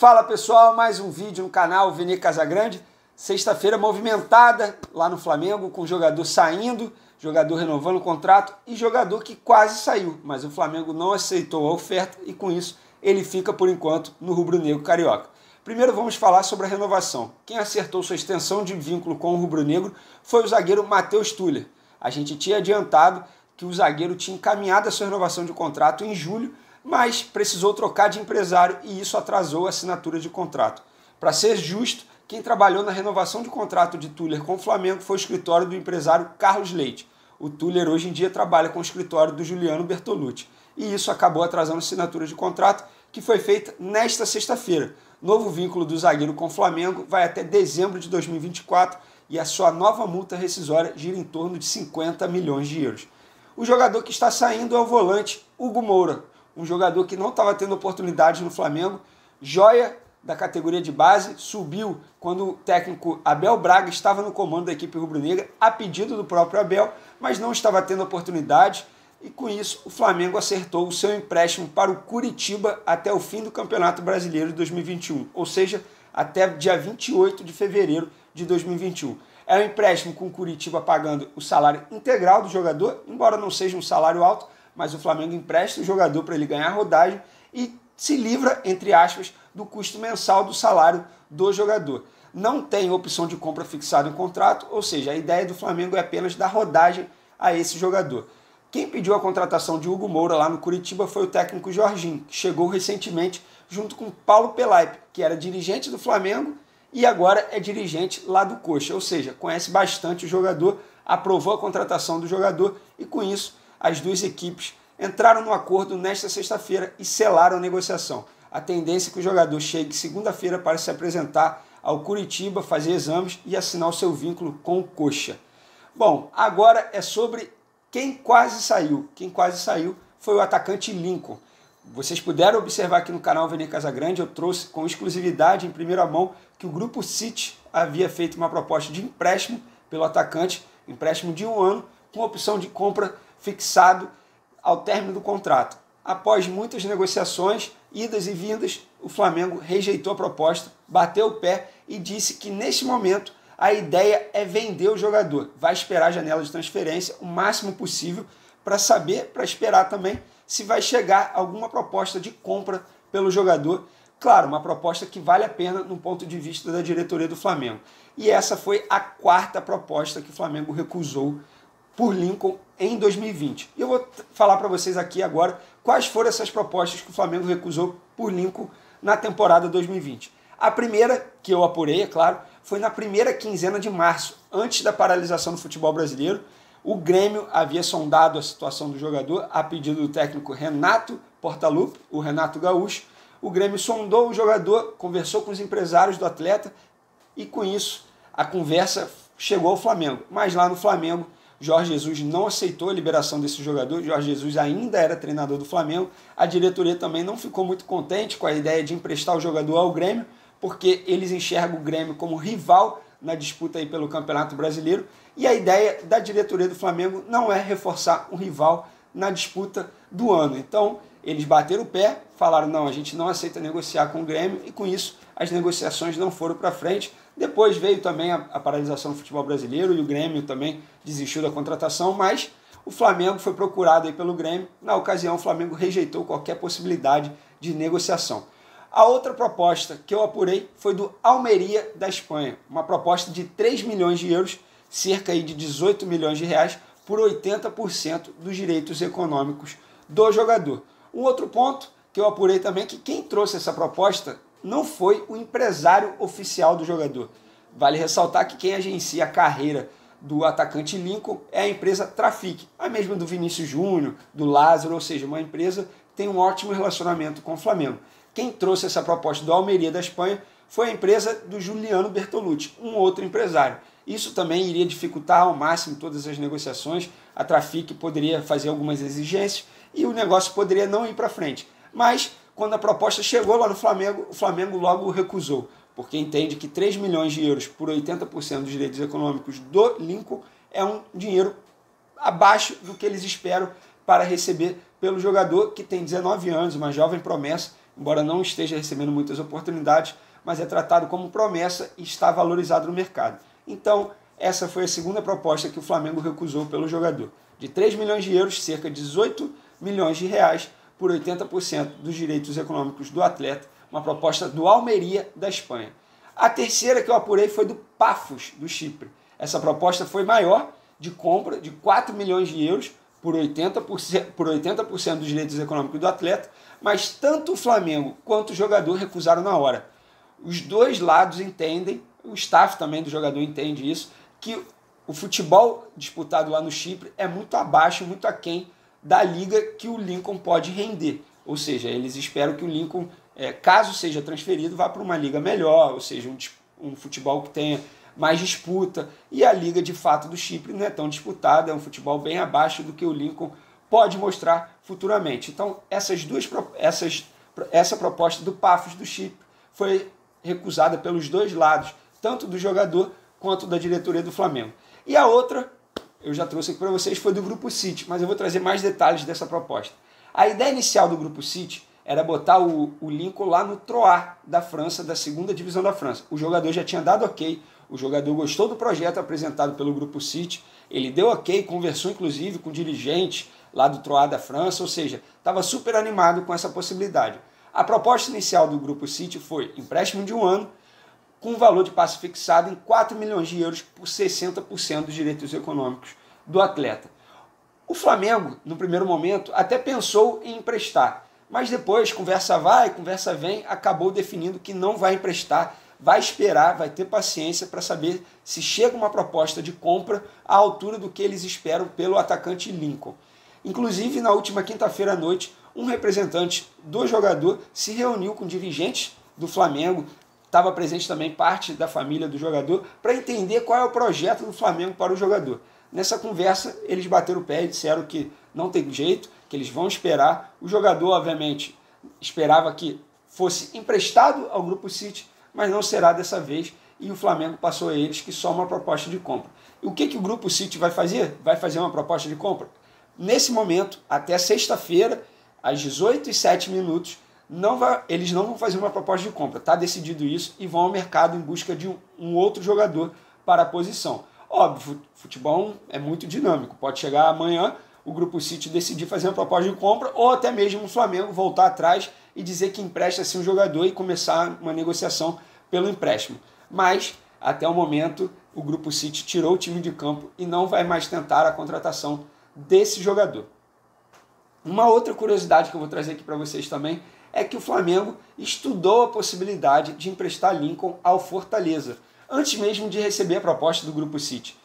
Fala pessoal, mais um vídeo no canal Vini Casagrande. Sexta-feira movimentada lá no Flamengo, com jogador saindo, jogador renovando o contrato e jogador que quase saiu, mas o Flamengo não aceitou a oferta e com isso ele fica por enquanto no rubro-negro carioca. Primeiro vamos falar sobre a renovação. Quem acertou sua extensão de vínculo com o rubro-negro foi o zagueiro Matheus Tuller. A gente tinha adiantado que o zagueiro tinha encaminhado a sua renovação de contrato em julho, mas precisou trocar de empresário e isso atrasou a assinatura de contrato. Para ser justo, quem trabalhou na renovação de contrato de Tuller com o Flamengo foi o escritório do empresário Carlos Leite. O Tuller hoje em dia trabalha com o escritório do Juliano Bertolucci e isso acabou atrasando a assinatura de contrato que foi feita nesta sexta-feira. Novo vínculo do zagueiro com o Flamengo vai até dezembro de 2024 e a sua nova multa rescisória gira em torno de 50 milhões de euros. O jogador que está saindo é o volante Hugo Moura, um jogador que não estava tendo oportunidade no Flamengo, joia da categoria de base, subiu quando o técnico Abel Braga estava no comando da equipe rubro-negra, a pedido do próprio Abel, mas não estava tendo oportunidade e com isso o Flamengo acertou o seu empréstimo para o Curitiba até o fim do Campeonato Brasileiro de 2021, ou seja, até dia 28 de fevereiro de 2021. É um empréstimo com o Curitiba pagando o salário integral do jogador, embora não seja um salário alto, mas o Flamengo empresta o jogador para ele ganhar rodagem e se livra, entre aspas, do custo mensal do salário do jogador. Não tem opção de compra fixada em contrato, ou seja, a ideia do Flamengo é apenas dar rodagem a esse jogador. Quem pediu a contratação de Hugo Moura lá no Curitiba foi o técnico Jorginho, que chegou recentemente junto com Paulo Pelaipe, que era dirigente do Flamengo e agora é dirigente lá do Coxa, ou seja, conhece bastante o jogador, aprovou a contratação do jogador e com isso as duas equipes entraram no acordo nesta sexta-feira e selaram a negociação. A tendência é que o jogador chegue segunda-feira para se apresentar ao Curitiba, fazer exames e assinar o seu vínculo com o Coxa. Bom, agora é sobre quem quase saiu. Quem quase saiu foi o atacante Lincoln. Vocês puderam observar aqui no canal Vini Casagrande, eu trouxe com exclusividade, em primeira mão, que o Grupo City havia feito uma proposta de empréstimo pelo atacante, empréstimo de 1 ano, com opção de compra fixado ao término do contrato. Após muitas negociações, idas e vindas, o Flamengo rejeitou a proposta, bateu o pé e disse que neste momento a ideia é vender o jogador. Vai esperar a janela de transferência o máximo possível para saber, para esperar também se vai chegar alguma proposta de compra pelo jogador. Claro, uma proposta que vale a pena no ponto de vista da diretoria do Flamengo. E essa foi a 4ª proposta que o Flamengo recusou por Lincoln em 2020. E eu vou falar para vocês aqui agora quais foram essas propostas que o Flamengo recusou por Lincoln na temporada 2020. A primeira, que eu apurei, é claro, foi na primeira quinzena de março, antes da paralisação do futebol brasileiro. O Grêmio havia sondado a situação do jogador a pedido do técnico Renato Portaluppi, o Renato Gaúcho. O Grêmio sondou o jogador, conversou com os empresários do atleta e com isso a conversa chegou ao Flamengo. Mas lá no Flamengo, Jorge Jesus não aceitou a liberação desse jogador. Jorge Jesus ainda era treinador do Flamengo. A diretoria também não ficou muito contente com a ideia de emprestar o jogador ao Grêmio, porque eles enxergam o Grêmio como rival na disputa aí pelo Campeonato Brasileiro. E a ideia da diretoria do Flamengo não é reforçar um rival na disputa do ano. Então, eles bateram o pé, falaram, não, a gente não aceita negociar com o Grêmio, e com isso as negociações não foram para frente. Depois veio também a paralisação do futebol brasileiro e o Grêmio também desistiu da contratação, mas o Flamengo foi procurado aí pelo Grêmio. Na ocasião, o Flamengo rejeitou qualquer possibilidade de negociação. A outra proposta que eu apurei foi do Almeria da Espanha, uma proposta de 3 milhões de euros, cerca aí de 18 milhões de reais, por 80% dos direitos econômicos do jogador. Um outro ponto que eu apurei também é que quem trouxe essa proposta não foi o empresário oficial do jogador. Vale ressaltar que quem agencia a carreira do atacante Lincoln é a empresa Trafic, a mesma do Vinícius Júnior, do Lázaro, ou seja, uma empresa que tem um ótimo relacionamento com o Flamengo. Quem trouxe essa proposta do Almeria da Espanha foi a empresa do Juliano Bertolucci, um outro empresário. Isso também iria dificultar ao máximo todas as negociações, a Trafic poderia fazer algumas exigências e o negócio poderia não ir para frente. Mas, quando a proposta chegou lá no Flamengo, o Flamengo logo recusou, porque entende que 3 milhões de euros por 80% dos direitos econômicos do Lincoln é um dinheiro abaixo do que eles esperam para receber pelo jogador que tem 19 anos, uma jovem promessa embora não esteja recebendo muitas oportunidades, mas é tratado como promessa e está valorizado no mercado. Então, essa foi a segunda proposta que o Flamengo recusou pelo jogador. De 3 milhões de euros, cerca de 18 milhões de reais, por 80% dos direitos econômicos do atleta, uma proposta do Almeria, da Espanha. A terceira que eu apurei foi do Paphos, do Chipre. Essa proposta foi maior, de compra de 4 milhões de euros, por 80% dos direitos econômicos do atleta, mas tanto o Flamengo quanto o jogador recusaram na hora. Os dois lados entendem, o staff também do jogador entende isso, que o futebol disputado lá no Chipre é muito abaixo, muito aquém da liga que o Lincoln pode render. Ou seja, eles esperam que o Lincoln, caso seja transferido, vá para uma liga melhor, ou seja, um futebol que tenha mais disputa. E a liga, de fato, do Chipre não é tão disputada, é um futebol bem abaixo do que o Lincoln pode mostrar futuramente. Então, essa proposta do Paphos do Chipre foi recusada pelos dois lados, tanto do jogador quanto da diretoria do Flamengo. E a outra, eu já trouxe aqui para vocês, foi do Grupo City, mas eu vou trazer mais detalhes dessa proposta. A ideia inicial do Grupo City era botar o Lincoln lá no Troyes da França, da segunda divisão da França. O jogador já tinha dado ok, o jogador gostou do projeto apresentado pelo Grupo City, ele deu ok, conversou inclusive com dirigentes lá do Troyes da França, ou seja, estava super animado com essa possibilidade. A proposta inicial do Grupo City foi empréstimo de 1 ano, com valor de passe fixado em 4 milhões de euros por 60% dos direitos econômicos do atleta. O Flamengo, no primeiro momento, até pensou em emprestar, mas depois, conversa vai, conversa vem, acabou definindo que não vai emprestar, vai esperar, vai ter paciência para saber se chega uma proposta de compra à altura do que eles esperam pelo atacante Lincoln. Inclusive, na última quinta-feira à noite, um representante do jogador se reuniu com dirigentes do Flamengo, estava presente também parte da família do jogador, para entender qual é o projeto do Flamengo para o jogador. Nessa conversa, eles bateram o pé e disseram que não tem jeito, que eles vão esperar. O jogador, obviamente, esperava que fosse emprestado ao Grupo City, mas não será dessa vez, e o Flamengo passou a eles que só uma proposta de compra. E o que o Grupo City vai fazer? Vai fazer uma proposta de compra? Nesse momento, até sexta-feira, às 18h07, eles não vão fazer uma proposta de compra. Está decidido isso e vão ao mercado em busca de um outro jogador para a posição. Óbvio, futebol é muito dinâmico. Pode chegar amanhã, o Grupo City decidir fazer uma proposta de compra, ou até mesmo o Flamengo voltar atrás e dizer que empresta assim um jogador e começar uma negociação pelo empréstimo. Mas, até o momento, o Grupo City tirou o time de campo e não vai mais tentar a contratação desse jogador. Uma outra curiosidade que eu vou trazer aqui para vocês também é que o Flamengo estudou a possibilidade de emprestar Lincoln ao Fortaleza, antes mesmo de receber a proposta do Grupo City.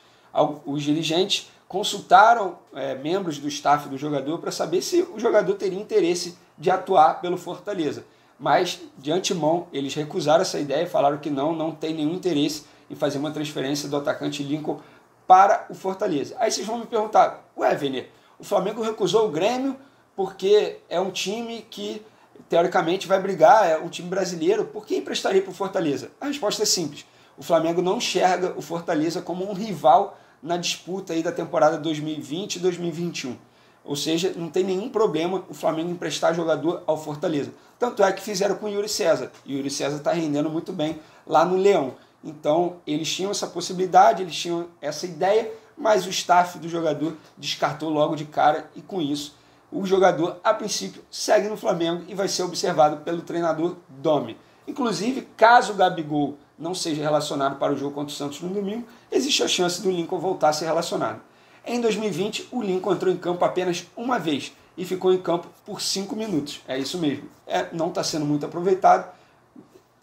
Os dirigentes consultaram membros do staff do jogador para saber se o jogador teria interesse de atuar pelo Fortaleza. Mas, de antemão, eles recusaram essa ideia e falaram que não tem nenhum interesse em fazer uma transferência do atacante Lincoln para o Fortaleza. Aí vocês vão me perguntar, Wener, o Flamengo recusou o Grêmio porque é um time que teoricamente vai brigar, é um time brasileiro, por que emprestaria para o Fortaleza? A resposta é simples. O Flamengo não enxerga o Fortaleza como um rival na disputa aí da temporada 2020 e 2021. Ou seja, não tem nenhum problema o Flamengo emprestar jogador ao Fortaleza. Tanto é que fizeram com o Yuri César. E o Yuri César está rendendo muito bem lá no Leão. Então, eles tinham essa possibilidade, eles tinham essa ideia, mas o staff do jogador descartou logo de cara e com isso o jogador, a princípio, segue no Flamengo e vai ser observado pelo treinador Domi. Inclusive, caso o Gabigol não seja relacionado para o jogo contra o Santos no domingo, existe a chance do Lincoln voltar a ser relacionado. Em 2020, o Lincoln entrou em campo apenas uma vez e ficou em campo por 5 minutos. É isso mesmo. Não está sendo muito aproveitado.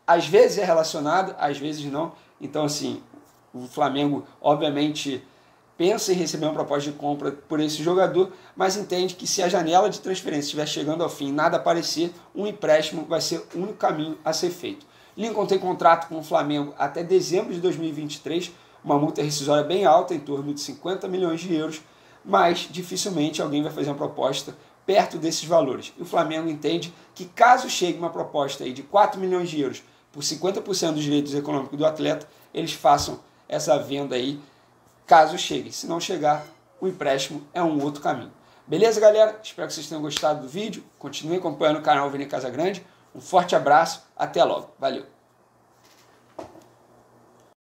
Às vezes é relacionado, às vezes não. Então, assim, o Flamengo, obviamente, pensa em receber uma proposta de compra por esse jogador, mas entende que se a janela de transferência estiver chegando ao fim e nada aparecer, um empréstimo vai ser o único caminho a ser feito. Lincoln tem contrato com o Flamengo até dezembro de 2023, uma multa rescisória bem alta, em torno de 50 milhões de euros, mas dificilmente alguém vai fazer uma proposta perto desses valores. E o Flamengo entende que caso chegue uma proposta aí de 4 milhões de euros por 50% dos direitos econômicos do atleta, eles façam essa venda aí, caso chegue. Se não chegar, o empréstimo é um outro caminho. Beleza, galera? Espero que vocês tenham gostado do vídeo. Continuem acompanhando o canal Vini Casagrande. Um forte abraço, até logo. Valeu!